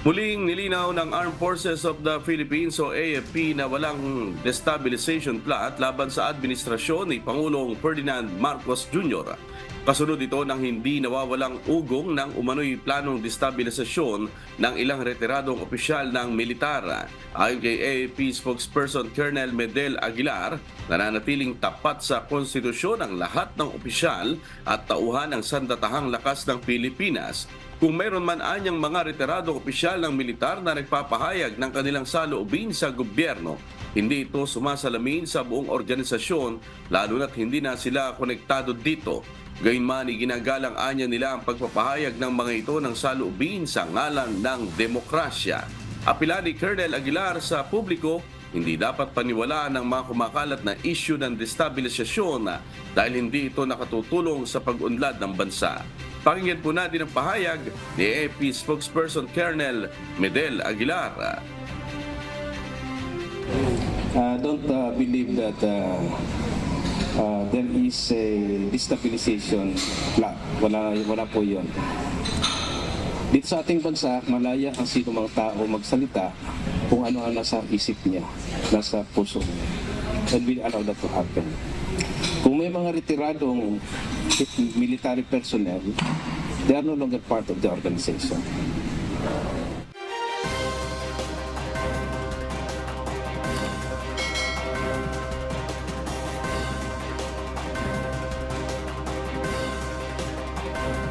Muling nilinaw ng Armed Forces of the Philippines o AFP na walang destabilization plot laban sa administrasyon ni Pangulong Ferdinand Marcos Jr. Kasunod ito ng hindi nawawalang ugong ng umano'y planong destabilisasyon ng ilang retiradong opisyal ng militar. Ayon kay AFP spokesperson Colonel Medel Aguilar, nananatiling tapat sa konstitusyon ang lahat ng opisyal at tauhan ng sandatahang lakas ng Pilipinas. Kung mayroon man anyang mga retiradong opisyal ng militar na nagpapahayag ng kanilang saloobin sa gobyerno, hindi ito sumasalamin sa buong organisasyon lalo na't hindi na sila konektado dito. Gayunman, ginagalang anya nila ang pagpapahayag ng mga ito ng saloobin sa ngalan ng demokrasya. Apela ni Colonel Aguilar sa publiko, hindi dapat paniwalaan ng mga kumakalat na issue ng destabilisasyon dahil hindi ito nakatutulong sa pag-unlad ng bansa. Pakinggan po natin ang pahayag ni AFP spokesperson Colonel Medel Aguilar. Don't believe that there is a destabilization plot. Wala po yun. Dito sa ating bansa, malaya ang sino mang tao magsalita kung ano ang nasa isip niya, nasa puso niya. And we allow that to happen. Kung may mga retiradong military personnel, they are no longer part of the organization.